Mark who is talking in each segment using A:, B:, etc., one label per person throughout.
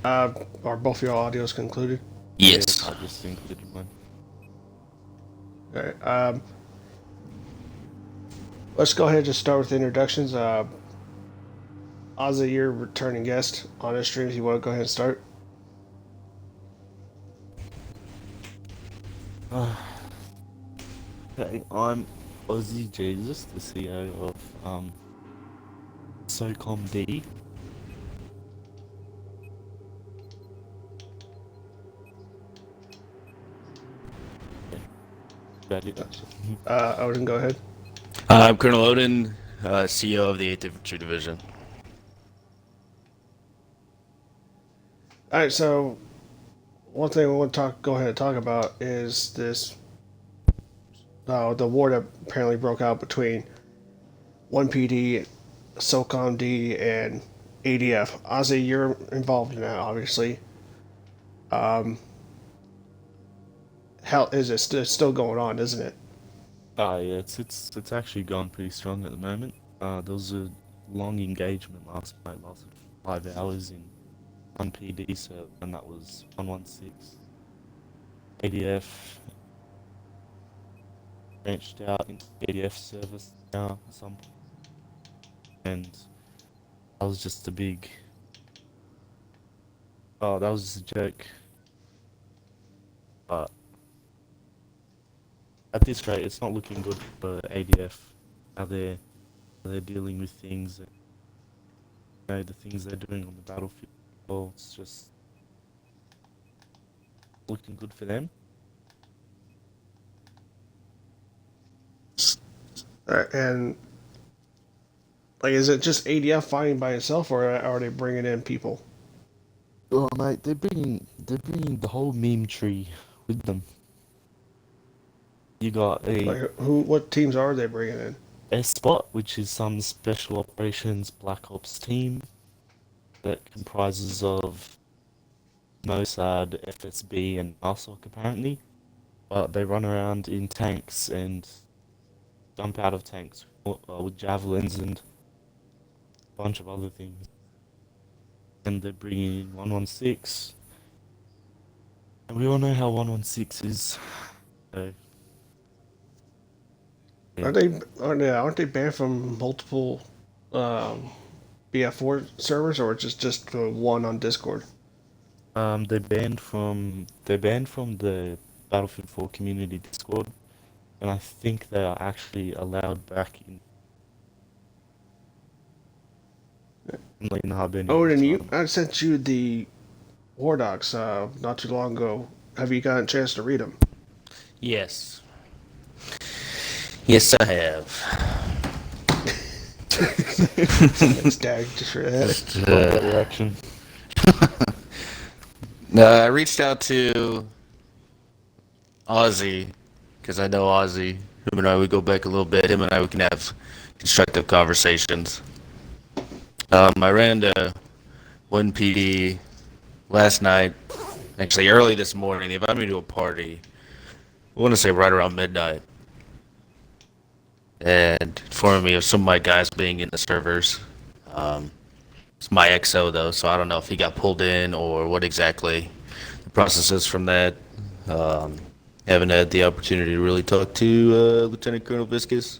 A: Are both your audios concluded?
B: Yes,
C: Yes.
B: I just included mine.
A: All right. Let's go ahead and just start with the introductions. Ozzy, you're a returning guest on this stream. If you want to go ahead and start.
B: Okay, I'm Aussie Jesus, the CEO of SOCOMD. Yeah, about it.
A: Odin, go ahead.
C: I'm Colonel Odin, CEO of the 8th Infantry Division.
A: All right. So one thing we want to go ahead and talk about is this the war that apparently broke out between 1PD, SOCOMD, and ADF. Ozzy, you're involved in that, obviously. Um, How is it? It's still going on, isn't it?
B: Yeah, it's actually gone pretty strong at the moment. There was a long engagement last night, lasted 5 hours in one PD server, and that was 116. ADF branched out into ADF service now at some point, and that was just a big. Oh, that was just a joke. But at this rate, it's not looking good for ADF. How they're dealing with things, and, the things they're doing on the battlefield. Well, it's just looking good for them.
A: And like, is it just ADF fighting by itself, or are they bringing in people?
B: Oh mate, they're bringing the whole meme tree with them. You got a
A: Like, who? What teams are they bringing in?
B: SPOT, which is some special operations black ops team that comprises of Mossad, FSB, and ARSOC apparently. But they run around in tanks and jump out of tanks with javelins and a bunch of other things. And they're bringing in 116. And we all know how 116 is. So, yeah.
A: Aren't they banned from multiple um, BF4 servers, or just the one on Discord?
B: They're banned from the Battlefield 4 community Discord, and I think they are actually allowed back in the hub anyway.
A: Odin,
B: So I
A: you
B: don't know.
A: I sent you the War Docs not too long ago. Have you gotten a chance to read them?
C: Yes. Yes, I have.
A: Thanks, Dag, just for that.
C: Just,
B: Love that reaction.
C: no, I reached out to Aussie, because I know Aussie. Him and I, we go back a little bit. Him and I, we can have constructive conversations. I ran to 1PD last night, actually early this morning. They invited me to a party. I want to say right around midnight. And informing me of some of my guys being in the servers. Um, it's my XO though, so I don't know if he got pulled in or what exactly the process is from that. Um, haven't had the opportunity to really talk to Lieutenant Colonel Viscus.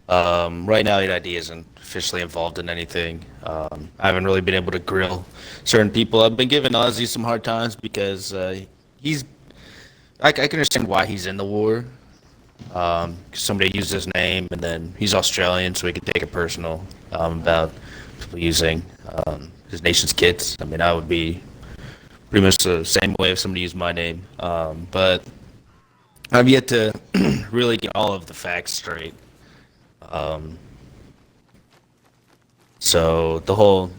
C: Right now, EID isn't officially involved in anything. I haven't really been able to grill certain people. I've been giving Ozzy some hard times because he's. I can understand why he's in the war. 'Cause somebody used his name, and then he's Australian, so he could take it personal about people using his nation's kits. I mean, I would be pretty much the same way if somebody used my name. But I've yet to really get all of the facts straight. Um, so the whole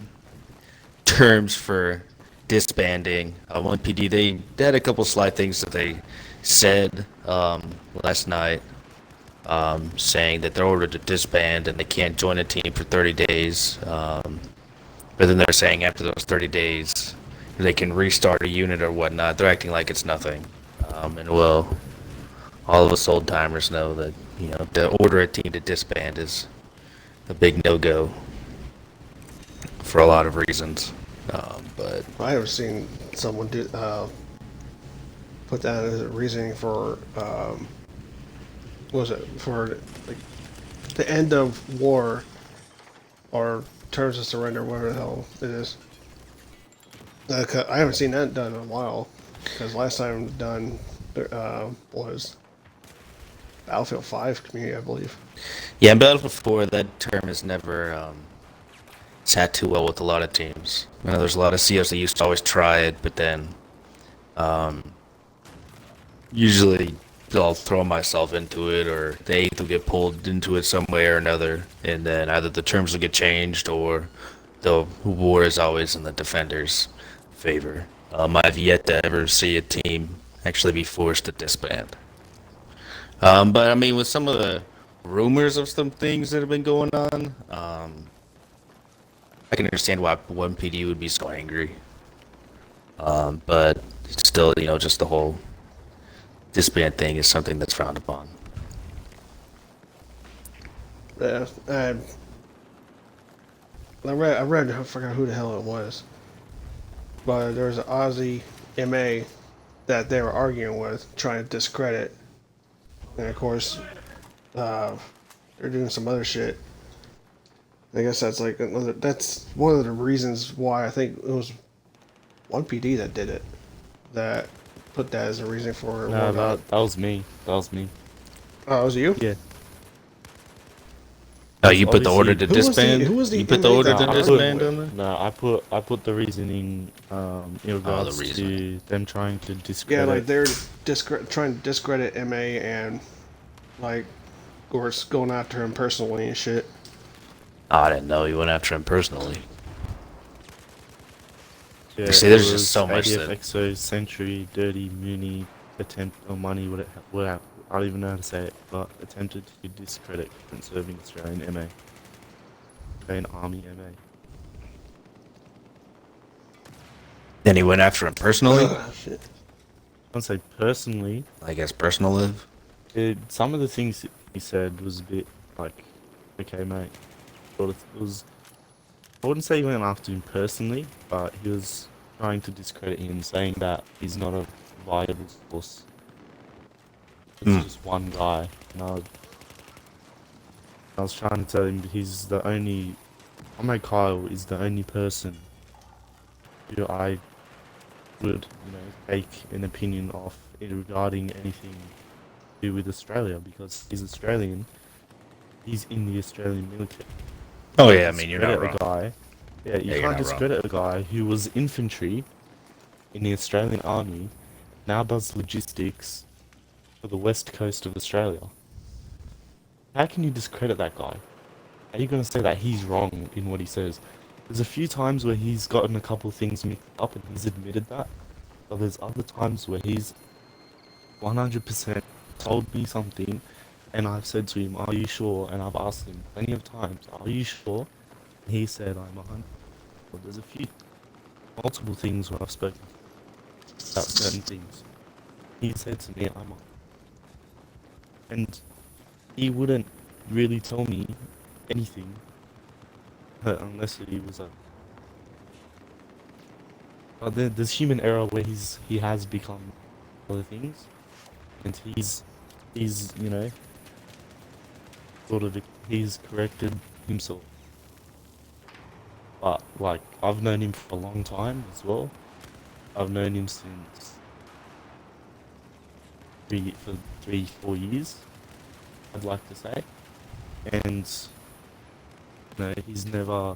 C: terms for disbanding 1PD, they had a couple slight things that they said last night, saying that they're ordered to disband and they can't join a team for 30 days. But then they're saying after those 30 days, they can restart a unit or whatnot. They're acting like it's nothing. And well, all of us old timers know that to order a team to disband is a big no-go for a lot of reasons. But
A: I haven't seen someone do put that as a reasoning for what was it for like the end of war or terms of surrender, whatever the hell it is. I haven't seen that done in a while because last time done was Battlefield 5 community, I believe.
C: yeah, in Battlefield 4, that term has never sat too well with a lot of teams. You know, there's a lot of COs that used to always try it, but then usually I'll throw myself into it, or they will get pulled into it some way or another, and then either the terms will get changed or the war is always in the defender's favor. I've yet to ever see a team actually be forced to disband. But I mean, with some of the rumors of some things that have been going on, I can understand why one PD would be so angry. But still, you know, just the whole disband thing is something that's frowned upon.
A: Yeah, I forgot who the hell it was, but there was an Aussie MA that they were arguing with, trying to discredit, and of course, uh, they're doing some other shit. I guess that's like another. That's one of the reasons why I think it was one PD that did it, that put that as a reason for.
B: No, that was me. That was me.
A: Oh, it was you?
B: Yeah.
C: Oh, you put the order to
A: Who was the-
C: disband?
A: who was the
C: You put the
A: inmate
C: order
A: that
C: to
A: I was
C: disband
A: with?
C: on there?
B: No, I put the reasoning in regards to
C: reasoning.
B: them trying to
A: Yeah,
B: discredit.
A: like they're trying to discredit MA and like, of course, going after him personally and shit.
C: Oh, I didn't know you went after him personally.
B: Yeah,
C: See,
B: it
C: there's just
B: was
C: so much
B: ADF
C: that-
B: EXO, Sentry, Dirty, Mooney, attempt on money, what I don't even know how to say it, but attempted to discredit conserving Australian MA. Australian Army MA.
C: Then he went after him personally?
A: Shit.
B: I wouldn't say personally,
C: I guess personal live?
B: some of the things he said was a bit like, okay, mate. Sort of, it was. I wouldn't say he went after him personally, but he was trying to discredit him, saying that he's not a viable source. It's just one guy. And I was trying to tell him he's the only. Comrade Kyle is the only person who I would, take an opinion of regarding anything to do with Australia, because he's Australian. He's in the Australian military.
C: Oh, yeah, I mean, you're not
B: Discredit
C: wrong.
B: a guy. Yeah, you
C: you're
B: can't
C: not wrong.
B: discredit a guy who was infantry in the Australian Army, now does logistics for the west coast of Australia. How can you discredit that guy? How are you going to say that he's wrong in what he says? There's a few times where he's gotten a couple of things mixed up and he's admitted that. But there's other times where he's 100% told me something and I've said to him, are you sure? And I've asked him plenty of times, are you sure? And he said, I'm 100%. Well, there's a few, multiple things where I've spoken about certain things. He said to me, I'm 100%. And he wouldn't really tell me anything unless he was a. But there's human error where he has become other things, and he's sort of he's corrected himself. But like I've known him for a long time as well. I've known him since 3-4 years, I'd like to say, and he's never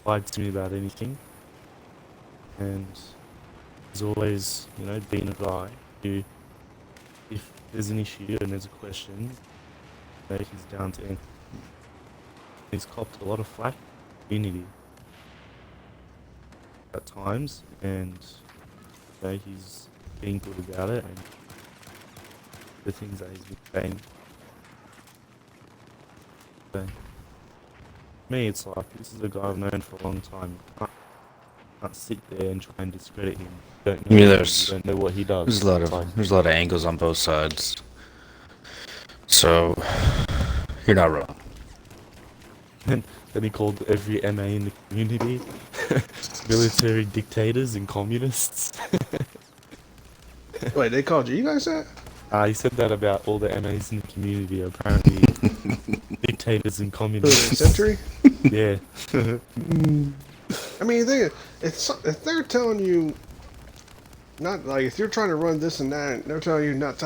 B: lied to me about anything, and he's always been a guy who, if there's an issue and there's a question, he's down to answer. He's copped a lot of flack in the community at times, and he's being good about it, and the things that he's been saying. So, me, it's like, this is a guy I've known for a long time. I can't sit there and try and discredit him. You don't know,
C: Yeah,
B: him,
C: there's-
B: you don't know what he does.
C: There's a lot
B: It's
C: of
B: like,
C: there's a lot of angles on both sides. So you're not wrong.
B: and Then he called every MA in the community military dictators and communists.
A: Wait, they called you guys that?
B: He said that about all the MAs in the community, apparently dictators and
A: Who, the
B: communists.
A: Century?
B: Yeah.
A: I mean, if they're telling you, not like, if you're trying to run this and that, and they're telling you that's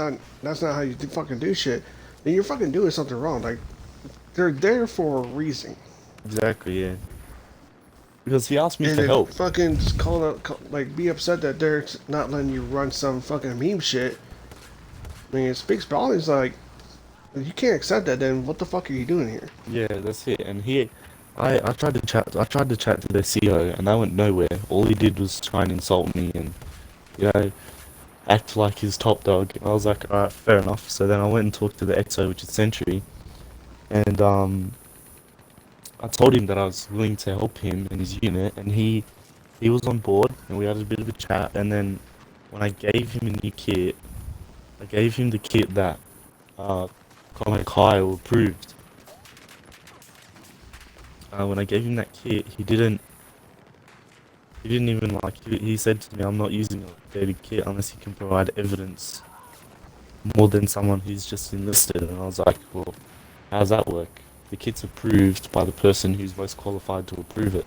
A: not how you fucking do shit, then you're fucking doing something wrong. Like, they're there for a reason.
B: Exactly, yeah. Because he asked me
A: And
B: for
A: then
B: help.
A: fucking just like, be upset that they're not letting you run some fucking meme shit. I mean, it speaks volumes. Like, if you can't accept that, then what the fuck are you doing here?
B: Yeah, that's it. And I tried to chat to the CEO, and that went nowhere. All he did was try and insult me and, you know, act like his top dog. And I was like, alright, fair enough. So then I went and talked to the XO, which is Century, and I told him that I was willing to help him and his unit, and he was on board, and we had a bit of a chat. And then when I gave him a new kit, I gave him the kit that Comic Kyle approved. When I gave him that kit, he didn't even like. He said to me, "I'm not using an updated kit unless you can provide evidence more than someone who's just enlisted." And I was like, "Well, how does that work? The kit's approved by the person who's most qualified to approve it."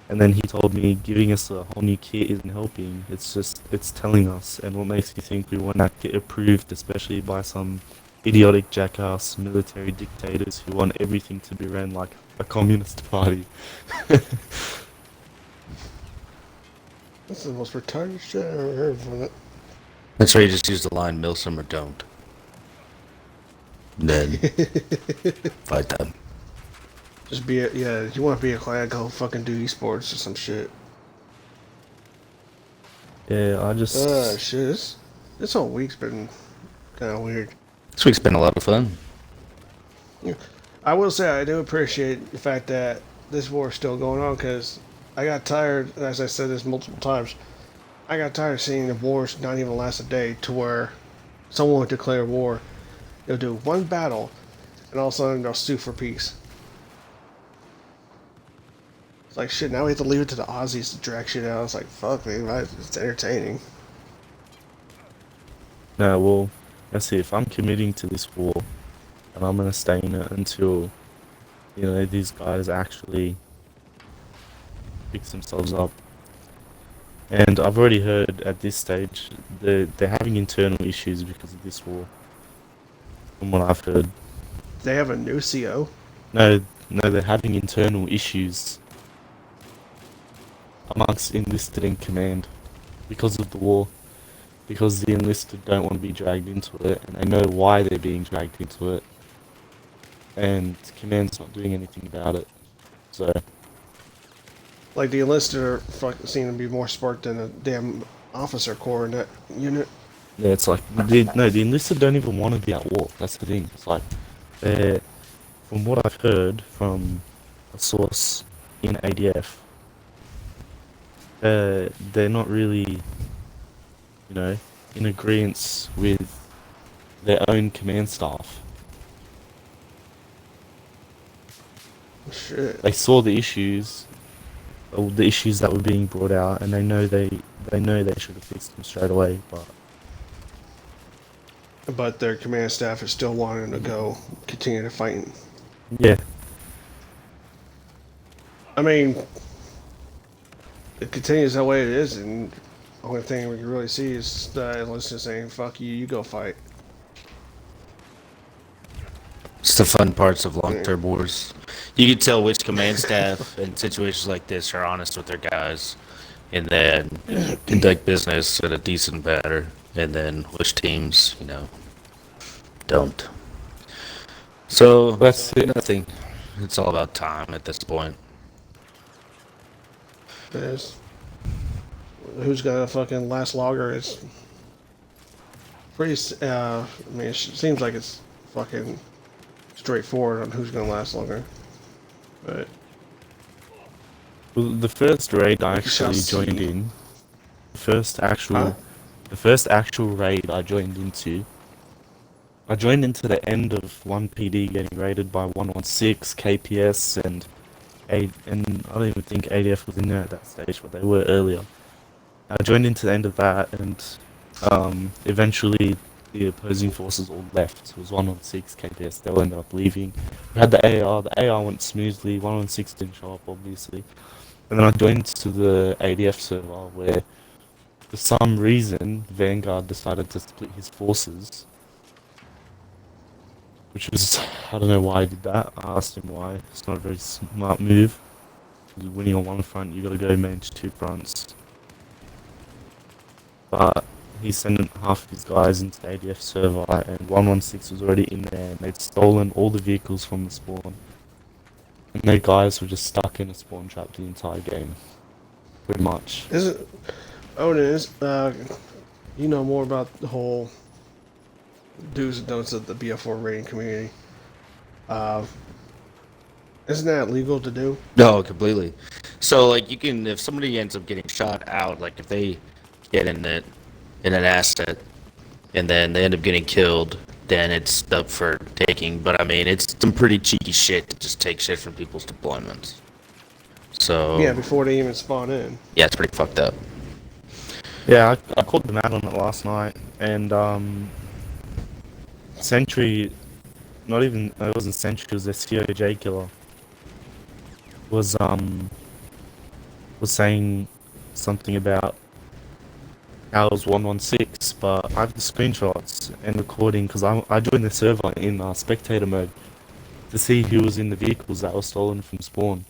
B: And then he told me giving us a whole new kit isn't helping. It's telling us. And what makes you think we want that kit approved, especially by some idiotic jackass military dictators who want everything to be run like a communist party?
A: This is the most retarded shit I ever heard from it.
C: That's why you just use the line Milsim or don't. Then fight them.
A: Just be a, yeah, if you want to be a clan, go fucking do esports or some shit.
B: Yeah, I just...
A: Shit, this whole week's been kind of weird.
C: This week's been a lot of fun.
A: I will say I do appreciate the fact that this war is still going on, because I got tired, as I said this multiple times, I got tired of seeing the wars not even last a day, to where someone would declare war, they'll do one battle, and all of a sudden they'll sue for peace. It's like, shit, now we have to leave it to the Aussies to drag shit out. It's like, fuck, man, it's entertaining.
B: No, well, that's it. If I'm committing to this war, and I'm gonna stay in it until, you know, these guys actually fix themselves up. And I've already heard at this stage they're having internal issues because of this war. From what I've heard.
A: They have a new CO.
B: No, they're having internal issues amongst enlisted and command because of the war. Because the enlisted don't want to be dragged into it, and they know why they're being dragged into it. And command's not doing anything about it. So...
A: Like, the enlisted are fucking seem to be more sparked than a damn officer corps in that unit.
B: yeah, it's like, the enlisted don't even want to be at war. That's the thing. It's like, they're, from what I've heard from a source in ADF, they're not really, you know, in agreement with their own command staff.
A: Shit.
B: They saw the issues, or the issues that were being brought out, and they know they should have fixed them straight away,
A: But their command staff is still wanting to go continue to fight.
B: yeah.
A: I mean, it continues that way it is, and the only thing we can really see is the enlisted saying, fuck you, you go fight.
C: It's the fun parts of long-term wars. You can tell which command staff in situations like this are honest with their guys, and then conduct business in a decent manner, and then which teams, you know, don't. So
B: That's it.
C: nothing. It's all about time at this point.
A: There's, who's gonna fucking last longer is pretty, I mean, it seems like it's fucking straightforward on who's gonna last longer. But
B: Well, the first raid I
A: shall
B: actually
A: see.
B: joined in, the first actual,
A: Huh?
B: the first actual raid I joined into, I joined into the end of 1PD getting raided by 116, KPS, and I don't even think ADF was in there at that stage, but they were earlier. I joined into the end of that, and eventually the opposing forces all left. It was 116 KPS. They all ended up leaving. We had the AR. The AR went smoothly. 116 didn't show up, obviously. And then I joined to the ADF server where, for some reason, Vanguard decided to split his forces, which was, I don't know why he did that. I asked him why. It's not a very smart move. You're winning on one front, you gotta go manage two fronts. But he sent half of his guys into the ADF server, and 116 was already in there, and they'd stolen all the vehicles from the spawn. And their guys were just stuck in a spawn trap the entire game. Pretty much.
A: Is it? Oh, it is. You know more about the whole do's and don'ts of the BF4 raiding community. Isn't that legal to do?
C: No, completely. So like you can, if somebody ends up getting shot out, like if they get in an asset and then they end up getting killed, then it's up for taking. But I mean, it's some pretty cheeky shit to just take shit from people's deployments. So
A: Yeah, before they even spawn in.
C: yeah, it's pretty fucked up.
B: Yeah, I called them out on it last night, and Sentry, not even, it wasn't Sentry, it was a COJ killer, was saying something about how it was 116, but I have the screenshots and recording because I joined the server in spectator mode to see who was in the vehicles that were stolen from spawn.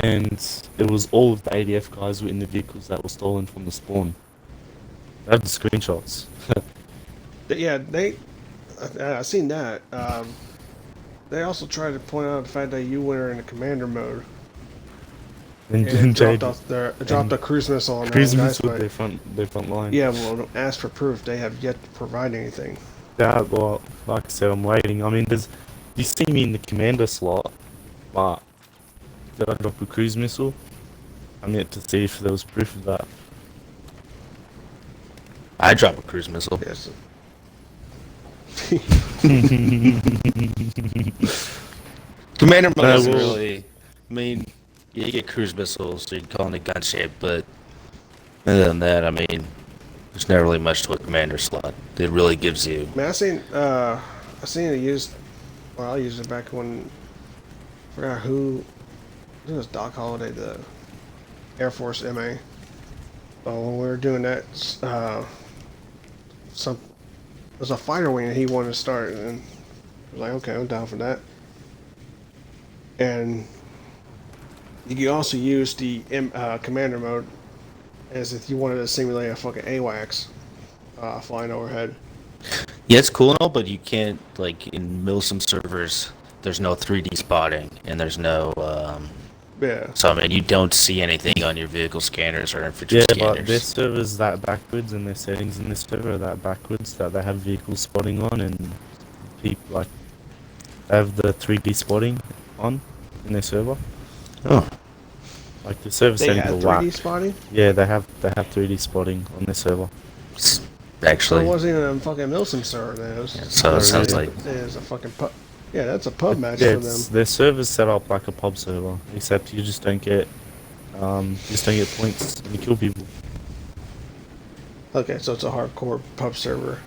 B: And it was all of the ADF guys were in the vehicles that were stolen from the spawn. I have the screenshots.
A: Yeah, I seen that. They also tried to point out the fact that you were in a commander mode. And dropped a cruise missile on their
B: Cruise
A: own
B: missile
A: guys,
B: their front line.
A: yeah, well, don't ask for proof. They have yet to provide anything.
B: Yeah, well, like I said, I'm waiting. I mean, you see me in the commander slot, but did I drop a cruise missile? I'm yet to see if there was proof of that.
C: I drop a cruise missile.
A: Yes.
C: Commander mode isn't
B: well-
C: really. I mean, you get cruise missiles, so you can call it a gun shape, but other than that, I mean, there's not really much to a commander slot. It really gives you.
A: Man, I seen it used. Well, I used it back when. I forgot who. I think it was Doc Holliday, the Air Force MA. When we were doing that, there's a fighter wing that he wanted to start, and I was like, okay, I'm down for that. And you can also use the commander mode as if you wanted to simulate a fucking AWACS flying overhead.
C: Yeah, it's cool and all, but you can't, like, in Milsim servers, there's no 3D spotting, and there's no,
A: Yeah.
C: so, I mean, you don't see anything on your vehicle scanners or infantry
B: Yeah,
C: scanners.
B: but their server's that backwards, and their settings in this server are that backwards that they have vehicle spotting on, and people like they have the 3D spotting on in their server.
C: Oh.
B: Like the server
A: They
B: settings
A: had
B: are
A: 3D
B: whack.
A: spotting?
B: Yeah, they have 3D spotting on their server.
C: Actually.
A: It wasn't even a fucking Milsim server. That was,
C: So it sounds
B: really?
C: like.
A: it is a fucking pub. Yeah, that's a pub match
B: Yeah,
A: for them.
B: their server's set up like a pub server, except you just don't get points when you kill people.
A: Okay, so it's a hardcore pub server.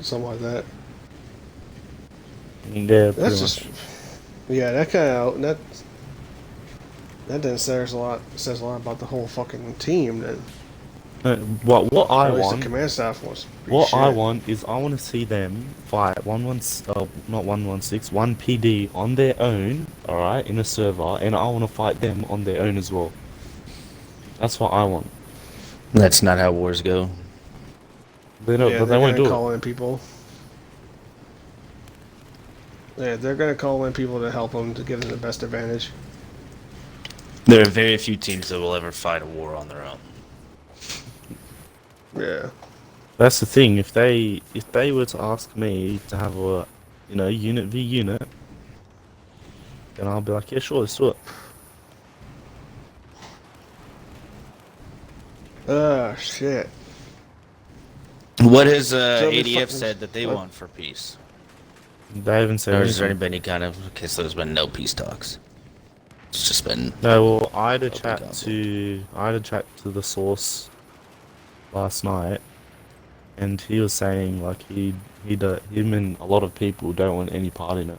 A: Something like that.
B: Yeah, pretty
A: That's
B: much.
A: just. Yeah, that kind of that then says a lot about the whole fucking team. Then
B: What I
A: at least
B: want,
A: the command staff was.
B: what I want is I want to see them fight 1 PD on their own, all right, in a server, and I want to fight them on their own as well. That's what I want.
C: That's not how wars go.
B: They don't,
A: Yeah,
B: but they
A: they're
B: won't
A: gonna
B: do
A: call
B: it.
A: in people. Yeah, they're gonna call in people to help them to give them the best advantage.
C: There are very few teams that will ever fight a war on their own.
A: Yeah.
B: That's the thing. If they were to ask me to have a, unit v unit, then I'll be like, yeah, sure, let's do it.
A: Shit.
C: What has
A: So it'll be
C: ADF
A: fucking.
C: said that they
A: What?
C: want for peace?
B: They haven't said
C: Or has there
B: anything.
C: been any kind of? Okay, so there's been no peace talks. It's just been
B: No, well, I had a
C: open
B: chat
C: conflict.
B: to the source last night, and he was saying like him and a lot of people don't want any part in it.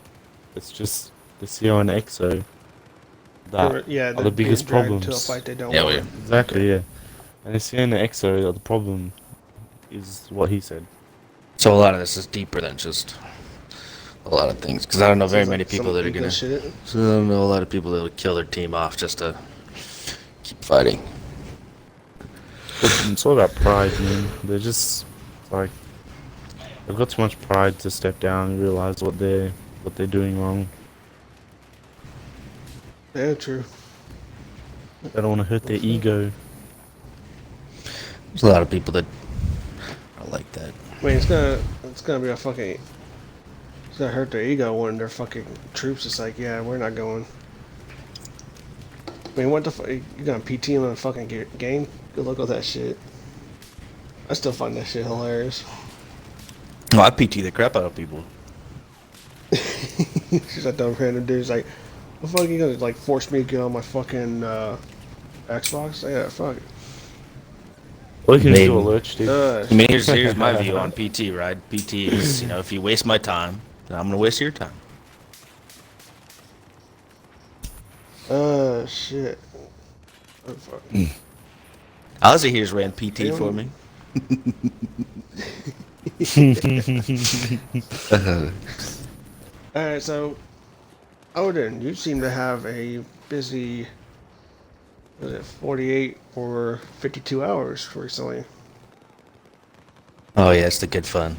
B: It's just the CO and EXO that
A: Yeah,
B: are
A: they're
B: the
A: being
B: biggest
A: dragged into a
B: problems.
A: fight they don't
C: Yeah,
A: want.
B: Exactly, yeah. And the CO and EXO are the problem, is what he said.
C: So a lot of this is deeper than just a lot of things. Because I don't know very
A: Seems
C: many
A: like
C: people
A: some
C: that are
A: ego
C: gonna.
A: shit.
C: So I don't know a lot of people that would kill their team off just to keep fighting.
B: It's all about pride, man. They're just like they've got too much pride to step down and realize what they're doing wrong.
A: Yeah, true.
B: They don't want to hurt their ego.
C: There's a lot of people that are like that.
A: I mean, it's gonna be a fucking. It's gonna hurt their ego when their fucking troops is like, yeah, we're not going. I mean, what the fuck? You gonna PT them in a fucking game? Good luck with that shit. I still find that shit hilarious.
C: Oh, I PT the crap out of people.
A: She's like dumb random dude's like, the fuck you gonna like force me to get on my fucking Xbox? Yeah, fuck it.
B: Or you can just do a
C: Maybe.
B: lurch, dude.
C: I mean, here's my view on PT. Right? PT is, if you waste my time, then I'm gonna waste your time.
A: Shit. Oh, fuck.
C: Aussie here's ran PT for me.
A: Alright, so Odin, you seem to have a busy, was it 48 or 52 hours recently?
C: Oh yeah, it's the good fun.